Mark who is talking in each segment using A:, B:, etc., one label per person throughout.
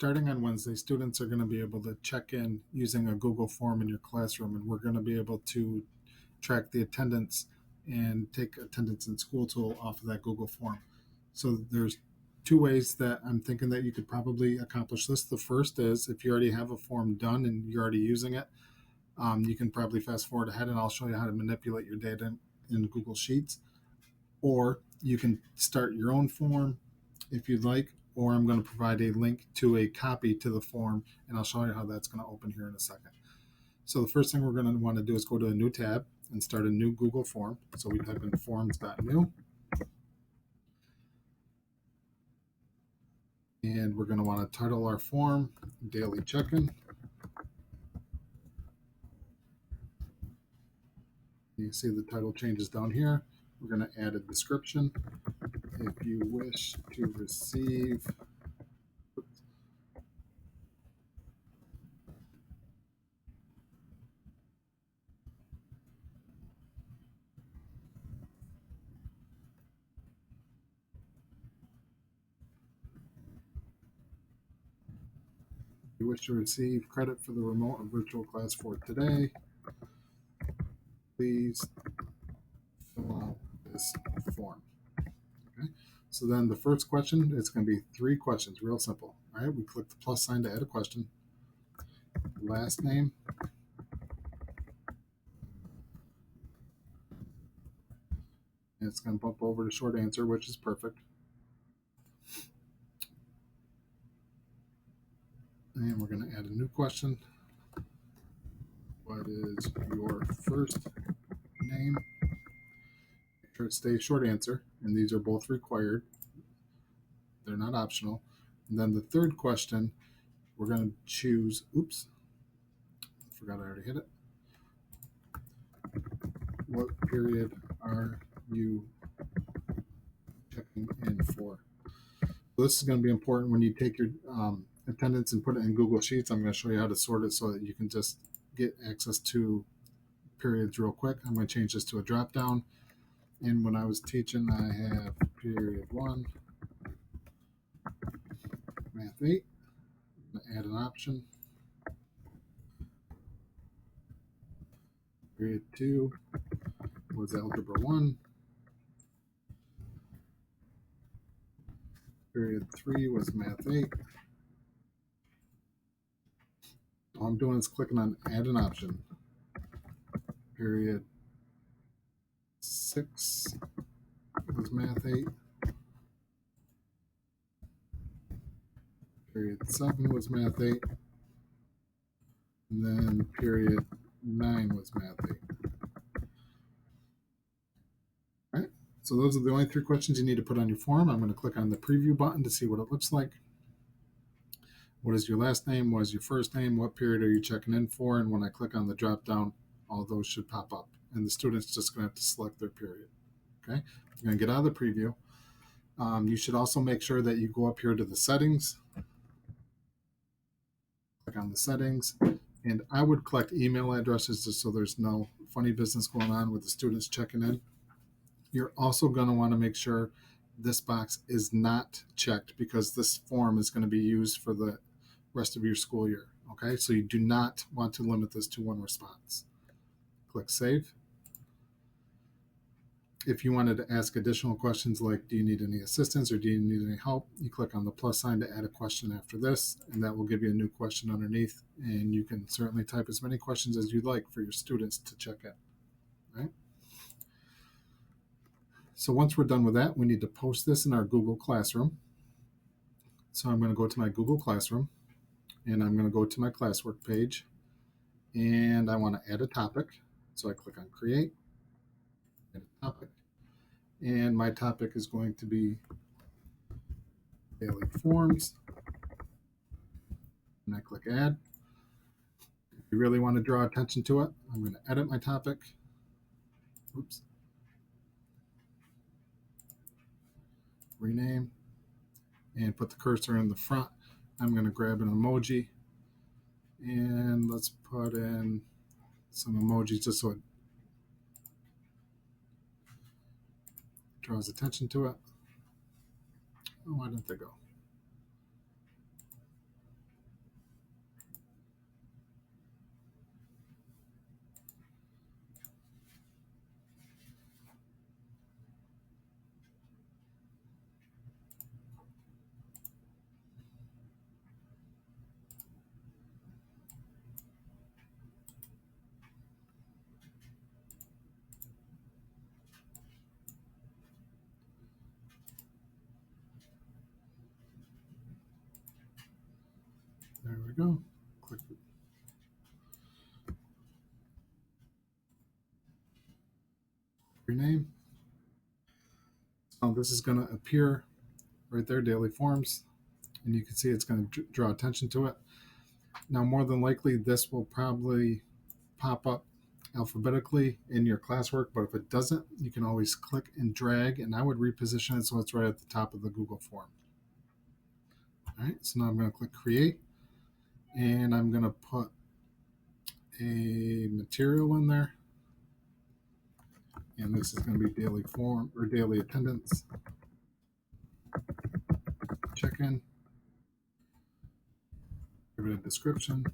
A: starting on Wednesday, students are going to be able to check in using a Google form in your classroom, and we're going to be able to track the attendance and take attendance in school tool off of that Google form. So there's two ways that I'm thinking that you could probably accomplish this. The first is if you already have a form done and you're already using it, you can probably fast forward ahead and I'll show you how to manipulate your data in Google Sheets. Or you can start your own form if you'd like, or I'm going to provide a link to a copy to the form and I'll show you how that's going to open here in a second. So the first thing we're going to want to do is go to a new tab and start a new Google form. So we type in forms.new. And we're going to want to title our form Daily Check-in. You see the title changes down here. We're going to add a description. If you wish to receive credit for the remote or virtual class for today, please fill out this form. Okay. So then the first question, it's going to be 3 questions, real simple. All right. We click the plus sign to add a question. Last name. And it's going to bump over to short answer, which is perfect. And we're going to add a new question. What is your first name? Make sure it stays short answer, and these are both required. They're not optional. And then the third question, we're going to choose, oops, forgot I already hit it. What period are you checking in for? So this is going to be important when you take your attendance and put it in Google Sheets. I'm going to show you how to sort it so that you can just get access to periods real quick. I'm going to change this to a drop down. And when I was teaching, I have period 1, math 8. I'm going to add an option. Period 2 was algebra 1. Period 3 was math 8. All I'm doing is clicking on add an option. Period 6 was math 8. Period 7 was math 8. And then period 9 was math 8. All right. So those are the only 3 questions you need to put on your form. I'm going to click on the preview button to see what it looks like. What is your last name? What is your first name? What period are you checking in for? And when I click on the drop down, all those should pop up. And the student's just going to have to select their period. Okay. I'm going to get out of the preview. You should also make sure that you go up here to the settings. Click on the settings. And I would collect email addresses just so there's no funny business going on with the students checking in. You're also going to want to make sure this box is not checked because this form is going to be used for the rest of your school year. Okay, so you do not want to limit this to 1 response. Click Save. If you wanted to ask additional questions like do you need any assistance or do you need any help, you click on the plus sign to add a question after this, and that will give you a new question underneath, and you can certainly type as many questions as you'd like for your students to check in. Right? So once we're done with that, we need to post this in our Google Classroom. So I'm going to go to my Google Classroom, and I'm going to go to my classwork page, and I want to add a topic. So I click on Create, add a topic, and my topic is going to be Daily Forms, and I click Add. If you really want to draw attention to it, I'm going to edit my topic. Oops. Rename, and put the cursor in the front. I'm going to grab an emoji, and let's put in some emojis just so it draws attention to it. Oh, why didn't they go? There we go. Click rename. So this is going to appear right there, daily forms, and you can see it's going to draw attention to it. Now, more than likely, this will probably pop up alphabetically in your classwork, but if it doesn't, you can always click and drag, and I would reposition it so it's right at the top of the Google form. All right, so now I'm going to click create, and I'm going to put a material in there, and this is going to be daily form or daily attendance check-in. Give it a description.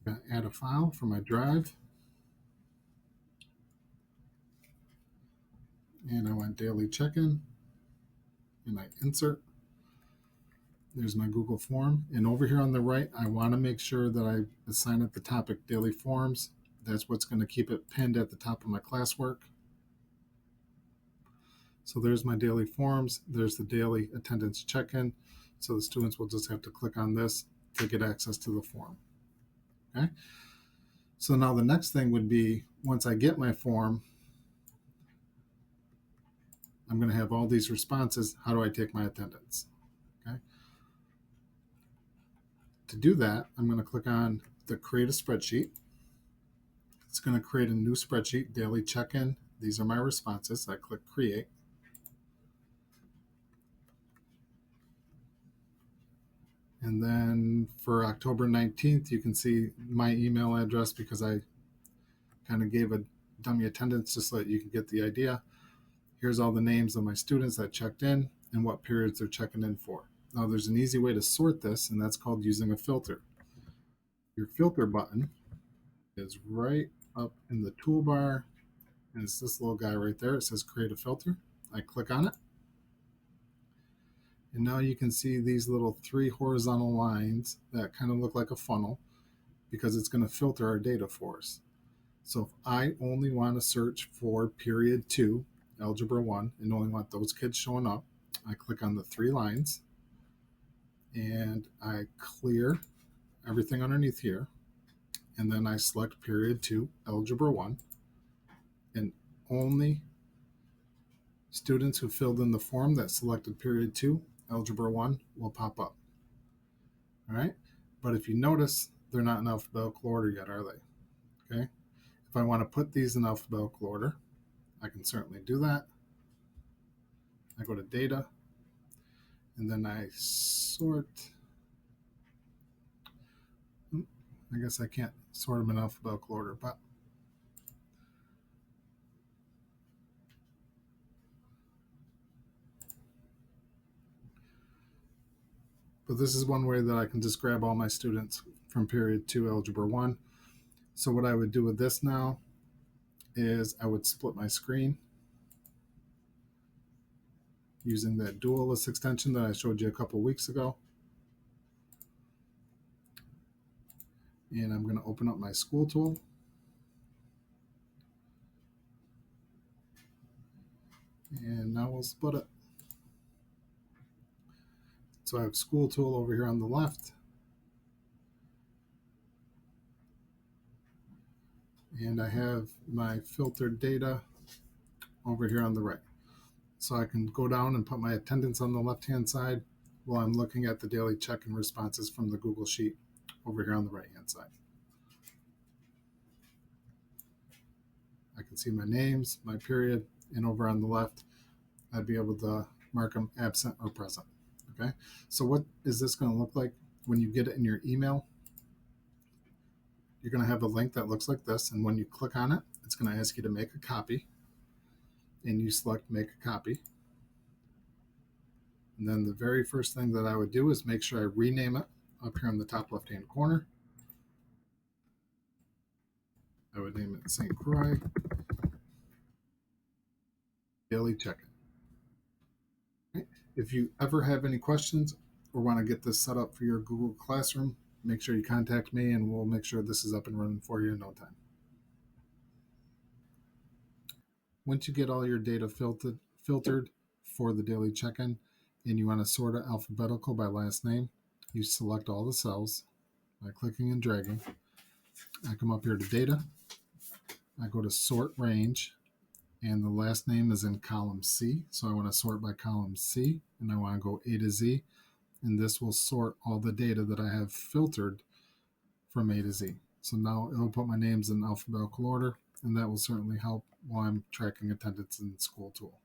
A: I'm going to add a file for my drive, and I want daily check-in, and I insert. There's my Google form. And over here on the right, I want to make sure that I assign it the topic daily forms. That's what's going to keep it pinned at the top of my classwork. So there's my daily forms. There's the daily attendance check-in. So the students will just have to click on this to get access to the form. Okay. So now the next thing would be, once I get my form, I'm going to have all these responses. How do I take my attendance? Okay. To do that, I'm going to click on the create a spreadsheet. It's going to create a new spreadsheet, daily check-in. These are my responses. I click create. And then for October 19th, you can see my email address because I kind of gave a dummy attendance just so that you can get the idea. Here's all the names of my students that checked in and what periods they're checking in for. Now there's an easy way to sort this, and that's called using a filter. Your filter button is right up in the toolbar, and it's this little guy right there. It says create a filter. I click on it. And now you can see these little 3 horizontal lines that kind of look like a funnel because it's going to filter our data for us. So if I only want to search for period 2, algebra 1, and only want those kids showing up, I click on the 3 lines and I clear everything underneath here. And then I select period 2, algebra 1, and only students who filled in the form that selected period 2, algebra 1 will pop up. All right. But if you notice, they're not in alphabetical order yet, are they? Okay. If I want to put these in alphabetical order, I can certainly do that. I go to data, and then I sort. I guess I can't sort them in alphabetical order, but this is one way that I can just grab all my students from period 2, algebra 1. So what I would do with this now is I would split my screen using that Dualist extension that I showed you a couple weeks ago. And I'm going to open up my school tool. And now we'll split it. So I have school tool over here on the left. And I have my filtered data over here on the right. So I can go down and put my attendance on the left-hand side while I'm looking at the daily check-in responses from the Google Sheet over here on the right-hand side. I can see my names, my period, and over on the left, I'd be able to mark them absent or present. Okay, so what is this going to look like when you get it in your email? You're going to have a link that looks like this, and when you click on it, it's going to ask you to make a copy, and you select make a copy. And then the very first thing that I would do is make sure I rename it up here in the top left-hand corner. I would name it St. Croix Daily Check-In. If you ever have any questions or want to get this set up for your Google Classroom, make sure you contact me and we'll make sure this is up and running for you in no time. Once you get all your data filtered for the daily check-in and you want to sort it alphabetical by last name, you select all the cells by clicking and dragging. I come up here to data. I go to sort range, and the last name is in column C. So I want to sort by column C, and I want to go A to Z. And this will sort all the data that I have filtered from A to Z. So now it'll put my names in alphabetical order, and that will certainly help while I'm tracking attendance in School Tool.